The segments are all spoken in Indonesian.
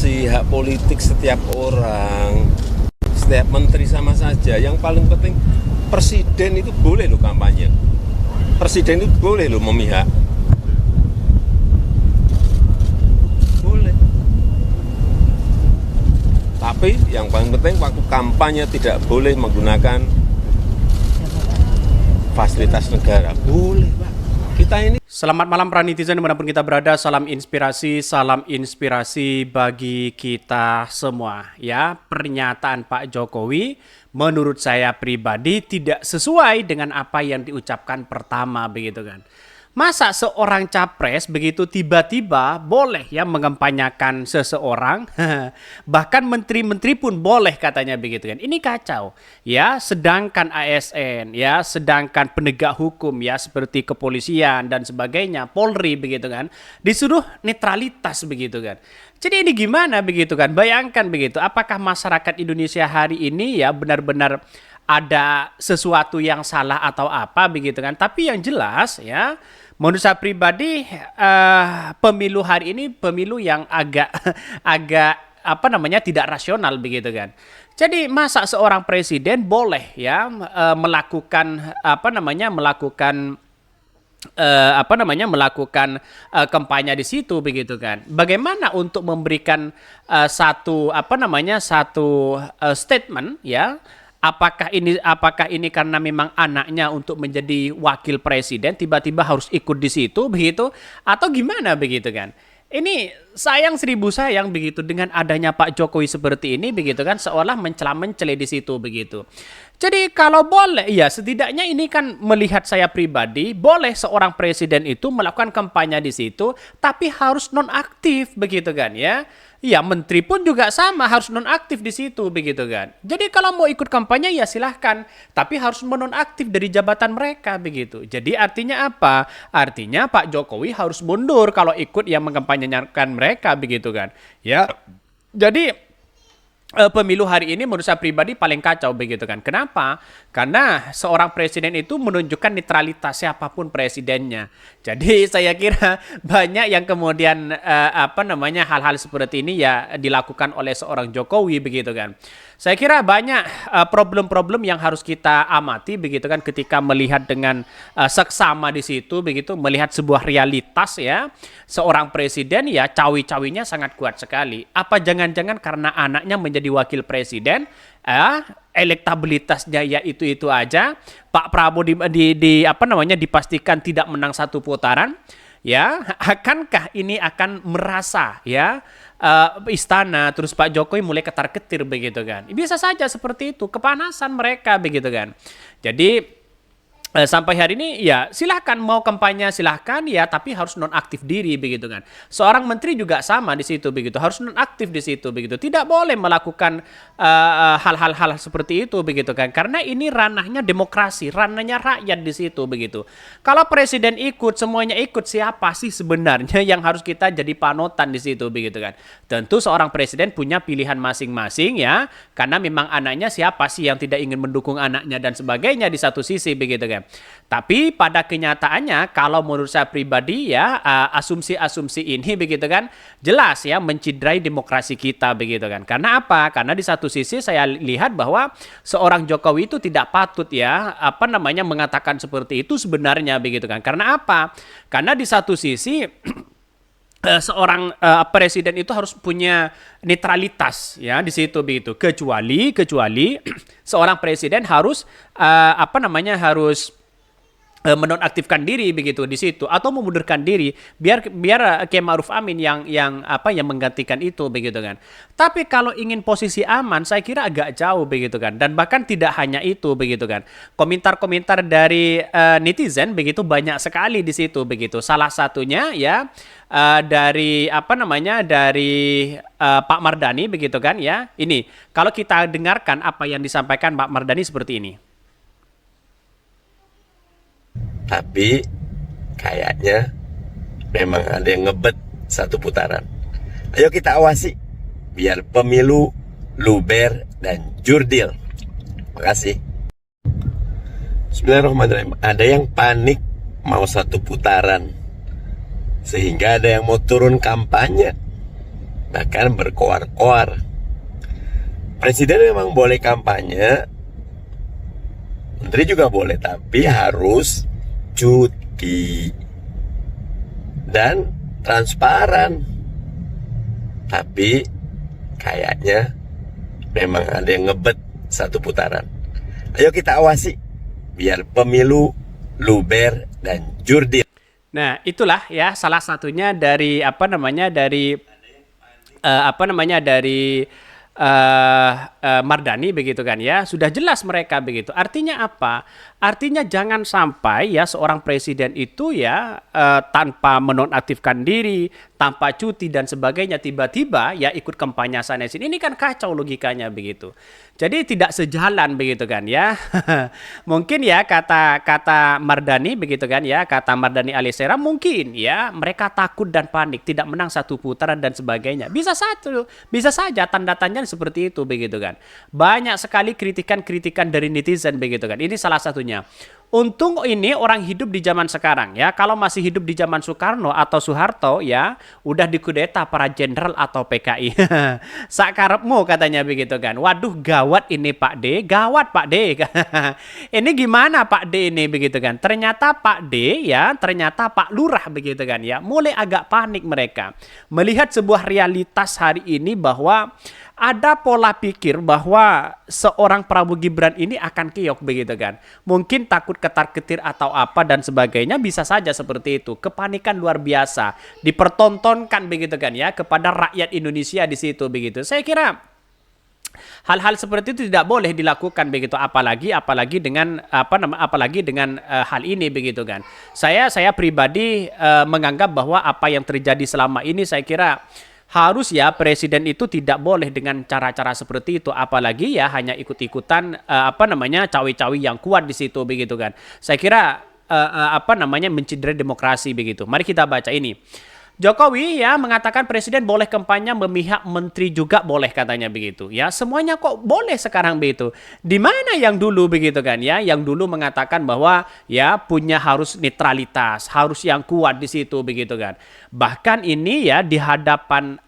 asumsi hak politik setiap orang, setiap menteri sama saja. Yang paling penting presiden itu boleh loh kampanye. Presiden itu boleh loh memihak. Boleh. Tapi yang paling penting waktu kampanye tidak boleh menggunakan fasilitas negara. Boleh, Pak. Kita ini. Selamat malam para netizen dimanapun kita berada, salam inspirasi bagi kita semua. Ya, pernyataan Pak Jokowi menurut saya pribadi tidak sesuai dengan apa yang diucapkan pertama begitu kan. Masa seorang capres begitu tiba-tiba boleh ya mengempanyakan seseorang, bahkan menteri-menteri pun boleh katanya begitu kan. Ini kacau ya, sedangkan ASN ya, sedangkan penegak hukum ya seperti kepolisian dan sebagainya, Polri begitu kan, disuruh netralitas begitu kan. Jadi ini gimana begitu kan, bayangkan begitu, apakah masyarakat Indonesia hari ini ya benar-benar ada sesuatu yang salah atau apa begitu kan. Tapi yang jelas ya, menurut saya pribadi pemilu hari ini pemilu yang agak tidak rasional begitu kan. Jadi masa seorang presiden boleh ya melakukan kampanye di situ begitu kan. Bagaimana untuk memberikan satu statement ya? Apakah ini karena memang anaknya untuk menjadi wakil presiden tiba-tiba harus ikut di situ begitu atau gimana begitu kan? Ini sayang seribu sayang begitu dengan adanya Pak Jokowi seperti ini begitu kan, seolah mencela-mencela di situ begitu. Jadi kalau boleh ya setidaknya ini kan melihat saya pribadi boleh seorang presiden itu melakukan kampanye di situ tapi harus nonaktif begitu kan ya. Ya, menteri pun juga sama harus nonaktif di situ begitu kan. Jadi kalau mau ikut kampanye ya silahkan, tapi harus menonaktif dari jabatan mereka begitu. Jadi artinya apa? Artinya Pak Jokowi harus mundur kalau ikut yang mengkampanyekan mereka begitu kan. Ya. Jadi pemilu hari ini menurut saya pribadi paling kacau begitu kan. Kenapa? Karena seorang presiden itu menunjukkan netralitas siapapun presidennya. Jadi saya kira banyak yang kemudian hal-hal seperti ini ya dilakukan oleh seorang Jokowi begitu kan. Saya kira banyak problem-problem yang harus kita amati begitu kan ketika melihat dengan seksama di situ begitu, melihat sebuah realitas ya. Seorang presiden ya cawi-cawinya sangat kuat sekali. Apa jangan-jangan karena anaknya menjadi wakil presiden, elektabilitasnya ya itu aja. Pak Prabowo dipastikan tidak menang satu putaran. Ya, akankah ini akan merasa ya istana terus Pak Jokowi mulai ketar-ketir begitu kan? Bisa saja seperti itu, kepanasan mereka begitu kan. Jadi sampai hari ini ya silahkan mau kampanye silahkan ya, tapi harus nonaktif diri begitu kan. Seorang menteri juga sama di situ begitu, harus nonaktif di situ begitu. Tidak boleh melakukan hal-hal seperti itu begitu kan. Karena ini ranahnya demokrasi, ranahnya rakyat di situ begitu. Kalau presiden ikut, semuanya ikut, siapa sih sebenarnya yang harus kita jadi panutan di situ begitu kan. Tentu seorang presiden punya pilihan masing-masing ya, karena memang anaknya siapa sih yang tidak ingin mendukung anaknya dan sebagainya di satu sisi begitu kan. Tapi pada kenyataannya kalau menurut saya pribadi ya asumsi-asumsi ini begitu kan jelas ya menciderai demokrasi kita begitu kan. Karena apa? Karena di satu sisi saya lihat bahwa seorang Jokowi itu tidak patut ya mengatakan seperti itu sebenarnya begitu kan. Karena apa? Karena di satu sisi seorang presiden itu harus punya netralitas ya di situ begitu, kecuali seorang presiden harus harus menonaktifkan diri begitu di situ atau memundurkan diri biar Kiai Ma'ruf Amin yang menggantikan itu begitu kan. Tapi kalau ingin posisi aman saya kira agak jauh begitu kan, dan bahkan tidak hanya itu begitu kan. Komentar-komentar dari netizen begitu banyak sekali di situ begitu. Salah satunya ya dari Pak Mardhani begitu kan ya. Ini kalau kita dengarkan apa yang disampaikan Pak Mardhani seperti ini. Tapi kayaknya memang ada yang ngebet satu putaran. Ayo kita awasi biar pemilu luber dan jurdil. Makasih. Bismillahirrahmanirrahim. Ada yang panik mau satu putaran, sehingga ada yang mau turun kampanye. bahkan berkoar-koar. Presiden memang boleh kampanye, menteri juga boleh, tapi harus cuti dan transparan. Tapi kayaknya memang ada yang ngebet satu putaran. Ayo kita awasi biar pemilu luber dan jurdil. Nah, itulah ya salah satunya dari Mardani begitu kan ya, sudah jelas mereka begitu. Artinya apa? Artinya jangan sampai ya seorang presiden itu ya tanpa menonaktifkan diri, tanpa cuti dan sebagainya tiba-tiba ya ikut kampanye sana sini. Ini kan kacau logikanya begitu. Jadi tidak sejalan begitu kan ya. Mungkin ya kata Mardani begitu kan ya, kata Mardani Alisera mungkin ya mereka takut dan panik tidak menang satu putaran dan sebagainya. Bisa saja tanda tanya seperti itu begitu kan. Banyak sekali kritikan-kritikan dari netizen begitu kan. Ini salah satunya. Untung ini orang hidup di zaman sekarang ya. Kalau masih hidup di zaman Soekarno atau Soeharto ya, udah dikudeta para jenderal atau PKI. Sakarepmu katanya begitu kan. Waduh gawat ini Pak D, gawat Pak D. Ini gimana Pak D ini begitu kan. Ternyata Pak D ya, ternyata Pak Lurah begitu kan ya. Mulai agak panik mereka. Melihat sebuah realitas hari ini bahwa ada pola pikir bahwa seorang Prabowo Gibran ini akan keok begitu kan. Mungkin takut ketar-ketir atau apa dan sebagainya, bisa saja seperti itu. Kepanikan luar biasa dipertontonkan begitu kan ya kepada rakyat Indonesia di situ begitu. Saya kira hal-hal seperti itu tidak boleh dilakukan begitu, apalagi dengan hal ini begitu kan. Saya pribadi menganggap bahwa apa yang terjadi selama ini, saya kira harus ya presiden itu tidak boleh dengan cara-cara seperti itu, apalagi ya hanya ikut-ikutan cawe-cawe yang kuat di situ begitu kan. Saya kira mencederai demokrasi begitu. Mari kita baca ini. Jokowi ya mengatakan presiden boleh kampanye memihak, menteri juga boleh katanya begitu ya. Semuanya kok boleh sekarang begitu. Di mana yang dulu begitu kan ya, yang dulu mengatakan bahwa ya punya harus netralitas, harus yang kuat di situ begitu kan. Bahkan ini ya di hadapan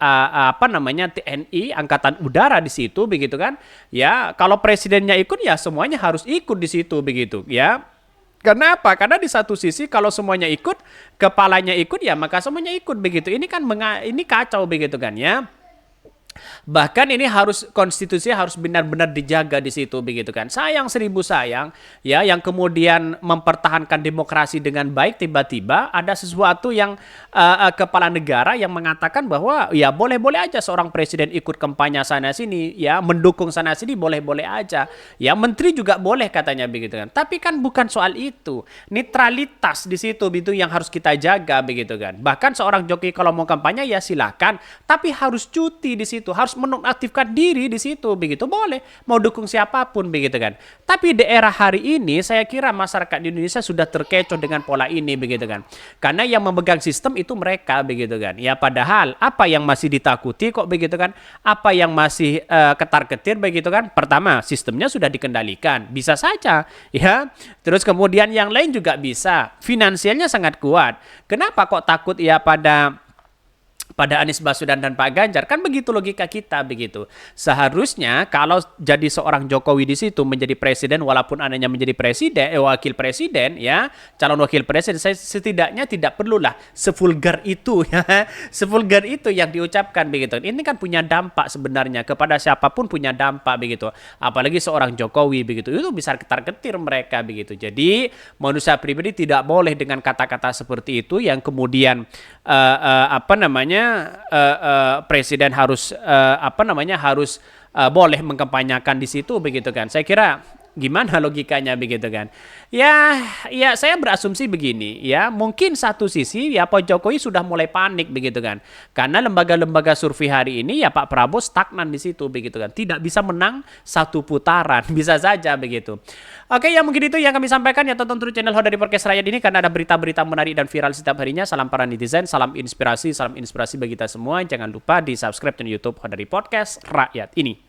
TNI Angkatan Udara di situ begitu kan. Ya kalau presidennya ikut ya semuanya harus ikut di situ begitu ya. Kenapa? Karena di satu sisi kalau semuanya ikut, kepalanya ikut ya maka semuanya ikut begitu. Ini kan ini kacau begitu kan ya. Bahkan ini konstitusi harus benar-benar dijaga di situ begitu kan. Sayang seribu sayang ya yang kemudian mempertahankan demokrasi dengan baik tiba-tiba ada sesuatu yang kepala negara yang mengatakan bahwa ya boleh-boleh aja seorang presiden ikut kampanye sana sini ya, mendukung sana sini boleh-boleh aja. Ya menteri juga boleh katanya begitu kan. Tapi kan bukan soal itu. Netralitas di situ itu yang harus kita jaga begitu kan. Bahkan seorang joki kalau mau kampanye ya silakan, tapi harus cuti di situ. Harus menonaktifkan diri di situ begitu, boleh mau dukung siapapun begitu kan. Tapi di era hari ini saya kira masyarakat di Indonesia sudah terkecoh dengan pola ini begitu kan. Karena yang memegang sistem itu mereka begitu kan. Ya padahal apa yang masih ditakuti kok begitu kan? Apa yang masih ketar-ketir begitu kan? Pertama, sistemnya sudah dikendalikan, bisa saja ya. Terus kemudian yang lain juga bisa. Finansialnya sangat kuat. Kenapa kok takut ya pada Anies Baswedan dan Pak Ganjar? Kan begitu logika kita begitu. Seharusnya kalau jadi seorang Jokowi di situ menjadi presiden, walaupun anaknya menjadi wakil presiden ya, calon wakil presiden, saya setidaknya tidak perlulah sevulgar itu ya, sevulgar itu yang diucapkan begitu. Ini kan punya dampak sebenarnya kepada siapapun, punya dampak begitu. Apalagi seorang Jokowi begitu, itu bisa ketar-ketir mereka begitu. Jadi manusia pribadi tidak boleh dengan kata-kata seperti itu yang kemudian presiden harus boleh mengkampanyakan di situ begitu kan. Saya kira gimana logikanya begitu kan. Ya saya berasumsi begini ya, mungkin satu sisi ya Pak Jokowi sudah mulai panik begitu kan. Karena lembaga-lembaga survei hari ini ya Pak Prabowo stagnan di situ begitu kan. Tidak bisa menang satu putaran, bisa saja begitu. Oke, ya mungkin itu yang kami sampaikan ya. Tonton terus channel Hodari Podcast Rakyat ini karena ada berita-berita menarik dan viral setiap harinya. Salam para netizen, salam inspirasi bagi kita semua. Jangan lupa di subscribe channel YouTube Hodari Podcast Rakyat ini.